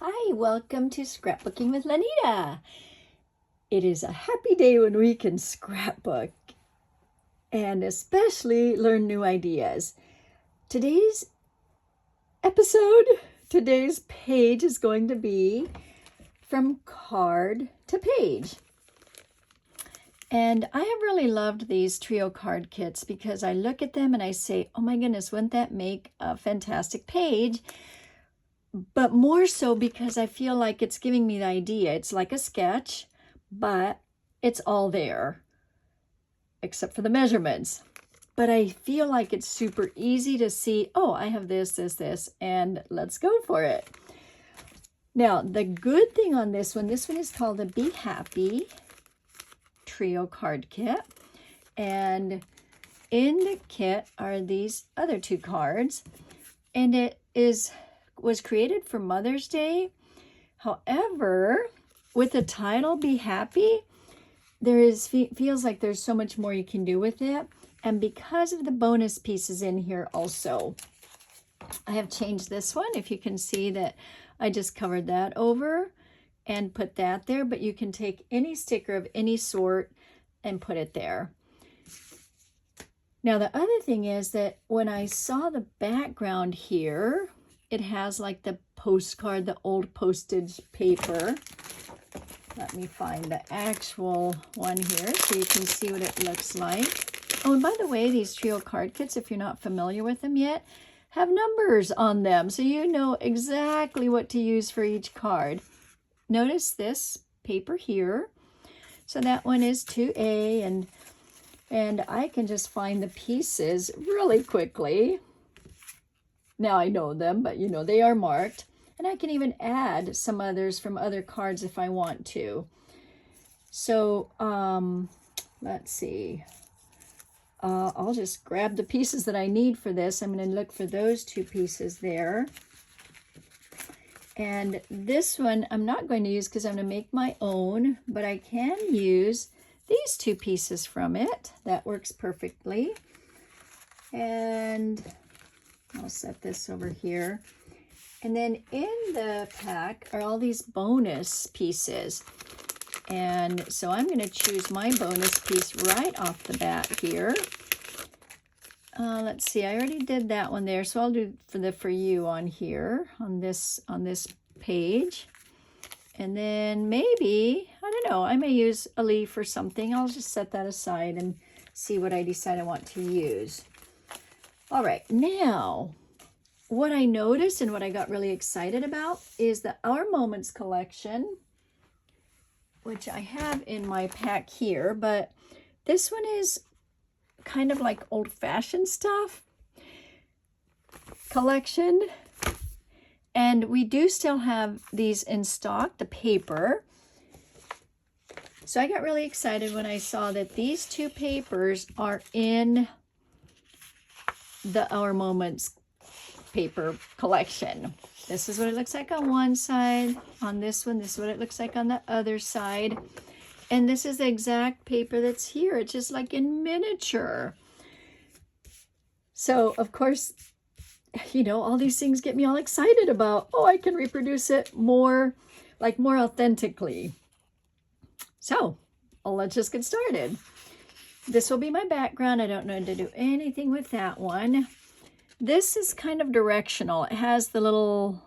Hi, welcome to Scrapbooking with Lanita. It is a happy day when we can scrapbook and especially learn new ideas. Today's today's page is going to be from card to page. And I have really loved these trio card kits because I look at them and I say, oh my goodness, wouldn't that make a fantastic page? But more so because I feel like it's giving me the idea. It's like a sketch, but it's all there, except for the measurements. But I feel like it's super easy to see, oh, I have this, and let's go for it. Now, the good thing on this one is called the Be Happy Trio Card Kit. And in the kit are these other two cards, and it was created for Mother's Day. However, with the title Be Happy, feels like there's so much more you can do with it. And because of the bonus pieces in here also, I have changed this one. If you can see that I just covered that over and put that there, but you can take any sticker of any sort and put it there. Now, the other thing is that when I saw the background here, it has like the postcard, the old postage paper. Let me find the actual one here so you can see what it looks like. Oh, and by the way, these trio card kits, if you're not familiar with them yet, have numbers on them, so you know exactly what to use for each card. Notice this paper here. So that one is 2A, and I can just find the pieces really quickly. Now I know them, but you know, they are marked. And I can even add some others from other cards if I want to. So, let's see. I'll just grab the pieces that I need for this. I'm going to look for those two pieces there. And this one I'm not going to use because I'm going to make my own, but I can use these two pieces from it. That works perfectly. And I'll set this over here. And then in the pack are all these bonus pieces. And so I'm going to choose my bonus piece right off the bat here. Let's see, I already did that one there. So I'll do for you on here, on this page. And then maybe, I don't know, I may use a leaf or something. I'll just set that aside and see what I decide I want to use. All right, now, what I noticed and what I got really excited about is the Our Moments collection, which I have in my pack here, but this one is kind of like old-fashioned stuff collection. And we do still have these in stock, the paper. So I got really excited when I saw that these two papers are in the Our Moments paper collection. This is what it looks like on one side. On this one, this is what it looks like on the other side. And this is the exact paper that's here. It's just like in miniature. So, of course, you know, all these things get me all excited about, oh, I can reproduce it more authentically. So, let's just get started. This will be my background. I don't know to do anything with that one. This is kind of directional. It has the little,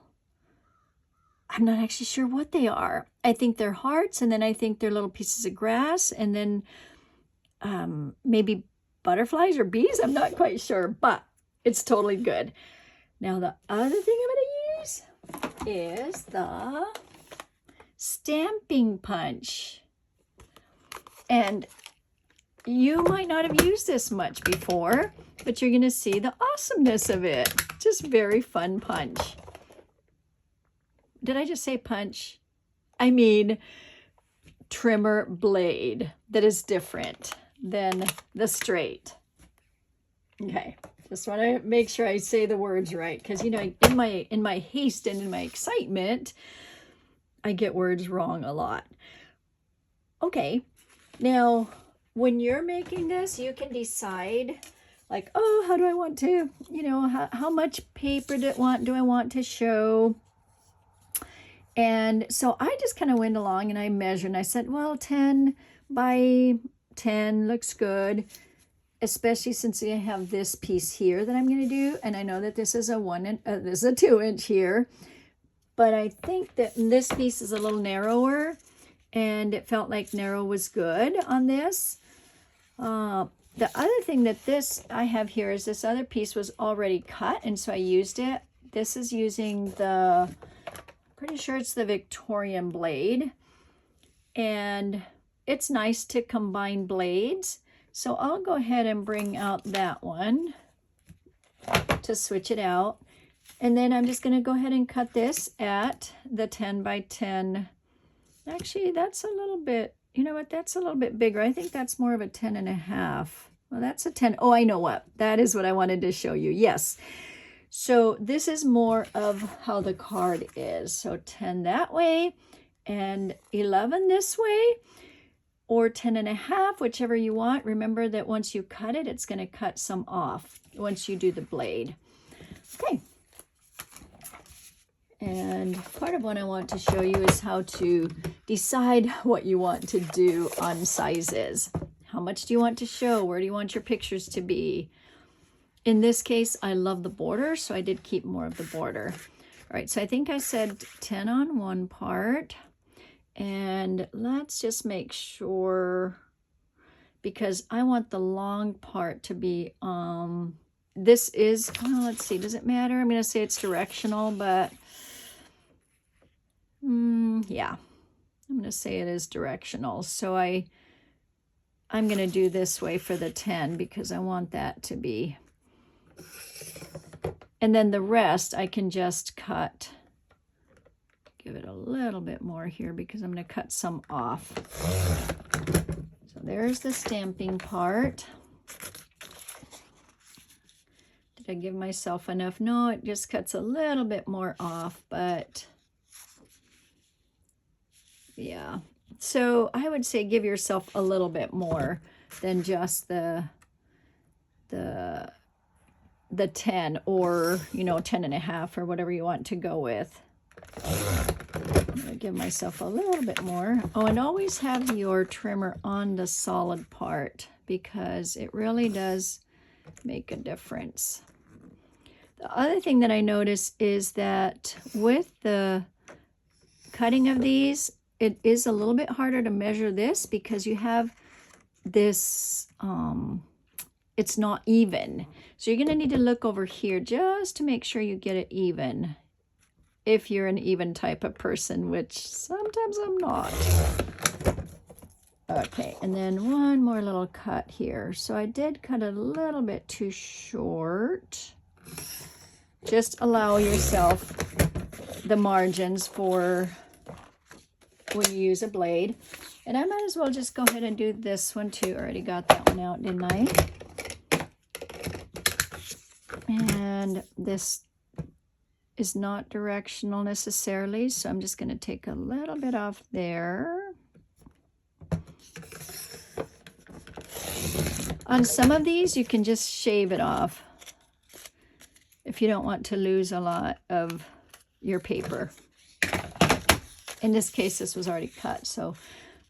I'm not actually sure what they are. I think they're hearts, and then I think they're little pieces of grass, and then maybe butterflies or bees. I'm not quite sure, but it's totally good. Now, the other thing I'm going to use is the stamping punch. And you might not have used this much before, but you're going to see the awesomeness of it. Just very fun punch. Did I just say punch? I mean trimmer blade that is different than the straight. Okay, just want to make sure I say the words right, because you know, in my haste and in my excitement, I get words wrong a lot. Okay, now when you're making this, you can decide like, oh, how do I want to, you know, how much paper do I want to show? And so I just kind of went along and I measured and I said, well, 10 by 10 looks good, especially since I have this piece here that I'm going to do. And I know that this is a 2-inch here, but I think that this piece is a little narrower and it felt like narrow was good on this. The other thing that I have here is this other piece was already cut, and so I used it. This is using pretty sure it's the Victorian blade, and it's nice to combine blades. So I'll go ahead and bring out that one to switch it out. And then I'm just going to go ahead and cut this at the 10 by 10. Actually, that's a little bit, you know what, that's a little bit bigger. I think that's more of a 10.5. Well, that's a 10. Oh, I know what. That is what I wanted to show you. Yes. So this is more of how the card is. So 10 that way and 11 this way, or 10.5, whichever you want. Remember that once you cut it, it's going to cut some off once you do the blade. Okay. And part of what I want to show you is how to decide what you want to do on sizes. How much do you want to show? Where do you want your pictures to be? In this case, I love the border, so I did keep more of the border. All right, so I think I said 10 on one part. And let's just make sure, because I want the long part to be, this is, let's see, does it matter? I'm going to say it's directional, but yeah, I'm going to say it is directional. So I'm going to do this way for the 10 because I want that to be. And then the rest I can just cut. Give it a little bit more here because I'm going to cut some off. So there's the stamping part. Did I give myself enough? No, it just cuts a little bit more off, but yeah. So I would say give yourself a little bit more than just the 10 or, 10.5 or whatever you want to go with. I'm going to give myself a little bit more. Oh, and always have your trimmer on the solid part because it really does make a difference. The other thing that I notice is that with the cutting of these, it is a little bit harder to measure this because you have this, it's not even. So you're going to need to look over here just to make sure you get it even. If you're an even type of person, which sometimes I'm not. Okay, and then one more little cut here. So I did cut a little bit too short. Just allow yourself the margins for when you use a blade. And I might as well just go ahead and do this one too. Already got that one out, didn't I? And this is not directional necessarily, so I'm just going to take a little bit off there. On some of these, you can just shave it off if you don't want to lose a lot of your paper. In this case, this was already cut, so all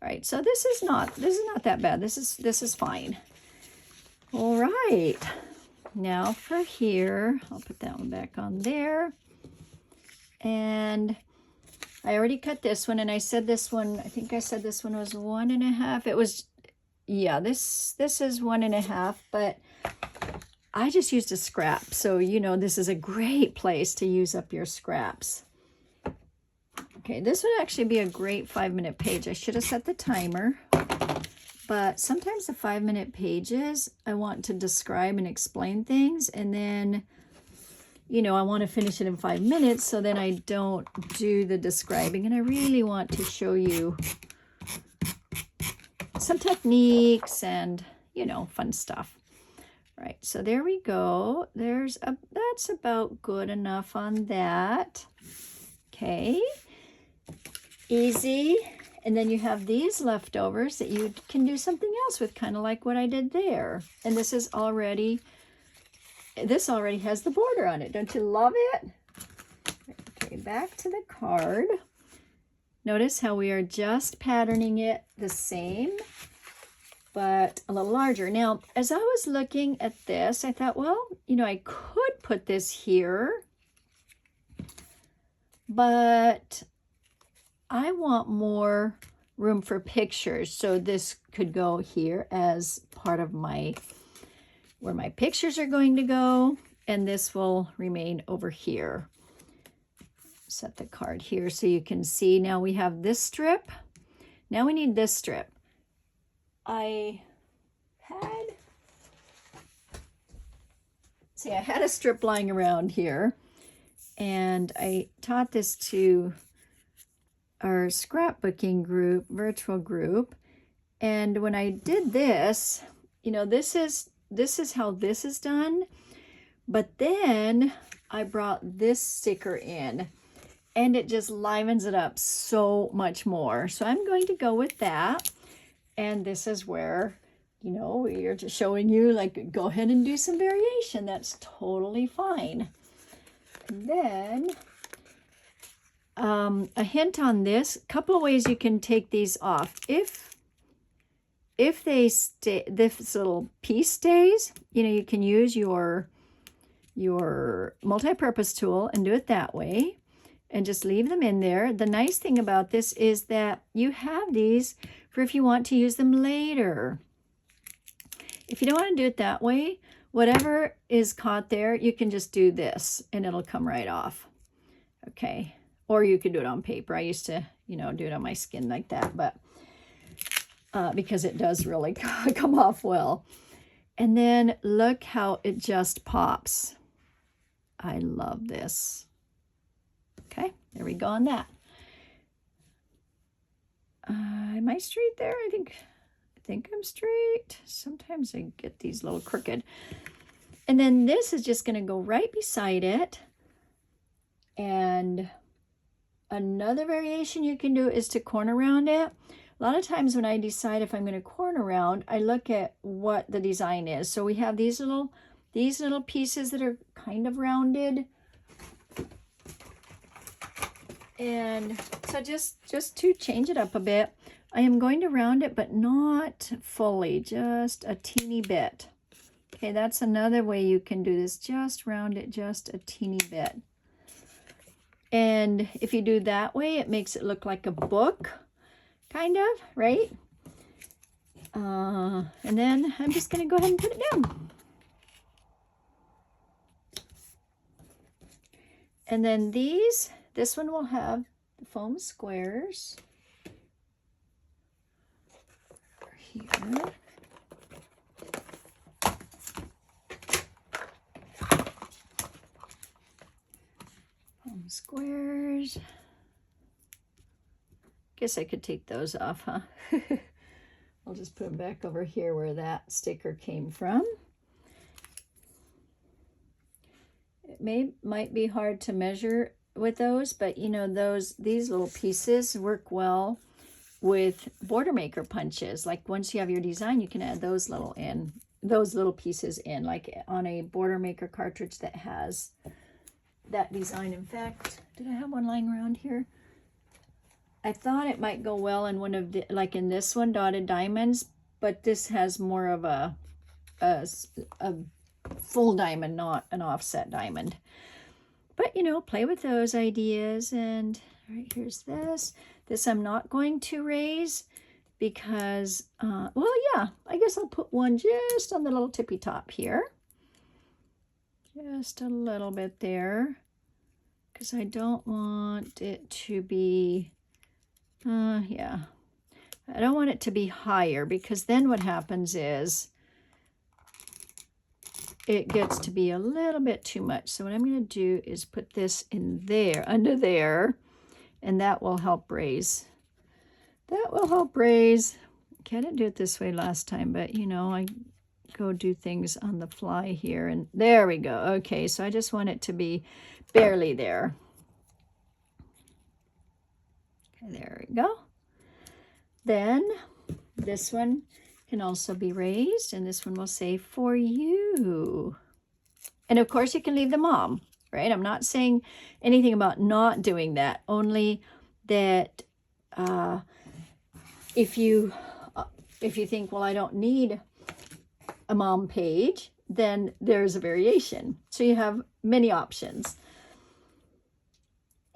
right. So this is not that bad. This is fine. All right. Now for here, I'll put that one back on there. And I already cut this one, and I said this one, I think I said this one was 1.5. It was, yeah, this is 1.5, but I just used a scrap. So, this is a great place to use up your scraps. Okay, this would actually be a great 5-minute page. I should have set the timer, but sometimes the 5-minute pages, I want to describe and explain things, and then, I want to finish it in 5 minutes, so then I don't do the describing, and I really want to show you some techniques and, fun stuff. All right, so there we go. That's about good enough on that. Okay. Easy. And then you have these leftovers that you can do something else with, kind of like what I did there. And this already has the border on it. Don't you love it? Okay, back to the card. Notice how we are just patterning it the same, but a little larger. Now, as I was looking at this, I thought, well, you know, I could put this here, but I want more room for pictures. So this could go here as part of my, where my pictures are going to go, and this will remain over here. Set the card here so you can see. Now we have this strip. Now we need this strip. I had a strip lying around here, and I taught this to our scrapbooking group, virtual group. And when I did this, you know, this is how this is done. But then I brought this sticker in, and it just livens it up so much more. So I'm going to go with that. And this is where, you know, we're just showing you, like, go ahead and do some variation. That's totally fine. And then a hint on this, a couple of ways you can take these off. If they stay, this little piece stays, you know, you can use your multi-purpose tool and do it that way, and just leave them in there. The nice thing about this is that you have these for if you want to use them later. If you don't want to do it that way, whatever is caught there, you can just do this and it'll come right off. Okay. Or you could do it on paper. I used to, you know, do it on my skin like that, but because it does really come off well. And then look how it just pops. I love this. Okay, there we go on that. Am I straight there? I think I'm straight. Sometimes I get these little crooked. And then this is just going to go right beside it. And another variation you can do is to corner round it. A lot of times when I decide if I'm going to corner round, I look at what the design is. So we have these little pieces that are kind of rounded. And so just to change it up a bit, I am going to round it, but not fully, just a teeny bit. Okay, that's another way you can do this. Just round it just a teeny bit. And if you do that way, it makes it look like a book, kind of, right? And then I'm just going to go ahead and put it down. And then this one will have the foam squares over here. Foam squares. Guess I could take those off, huh? I'll just put them back over here where that sticker came from. It might be hard to measure with those, but you know, these little pieces work well with border maker punches. Like once you have your design, you can add those little pieces in, like on a border maker cartridge that has that design. In fact, did I have one lying around here? I thought it might go well in one of the, like in this one, dotted diamonds, but this has more of a full diamond, not an offset diamond. But you know, play with those ideas. And right, here's this. This I'm not going to raise because, well, yeah, I guess I'll put one just on the little tippy top here. Just a little bit there, because I don't want it to be, yeah, I don't want it to be higher, because then what happens is it gets to be a little bit too much. So what I'm going to do is put this in there, under there, and that will help raise. That will help raise. Okay, I didn't do it this way last time, but you know, I go do things on the fly here, and there we go. Okay, so I just want it to be barely there. Okay, there we go. Then this one can also be raised, and this one will say for you. And of course you can leave the mom, right? I'm not saying anything about not doing that, only that If you think, well, I don't need a mom page, then there's a variation. So you have many options.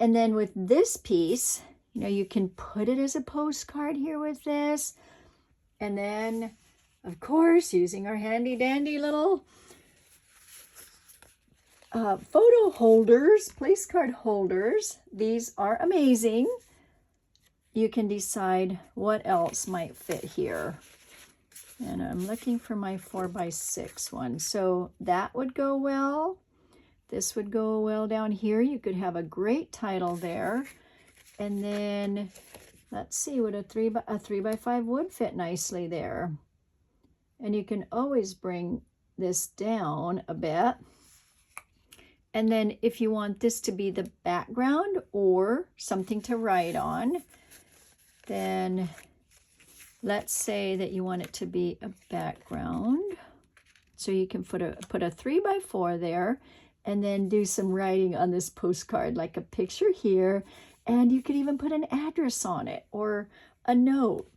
And then with this piece, you know, you can put it as a postcard here with this. And then, of course, using our handy dandy little photo holders, place card holders. These are amazing. You can decide what else might fit here. And I'm looking for my 4x6 one. So that would go well. This would go well down here. You could have a great title there. And then, let's see, would a 3x5 would fit nicely there. And you can always bring this down a bit. And then if you want this to be the background or something to write on, then let's say that you want it to be a background. So you can put a 3x4 there and then do some writing on this postcard, like a picture here. And you could even put an address on it or a note.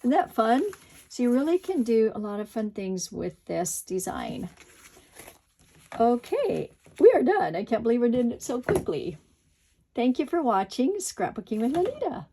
Isn't that fun? So you really can do a lot of fun things with this design. Okay, we are done. I can't believe we did it so quickly. Thank you for watching Scrapbooking with Anita.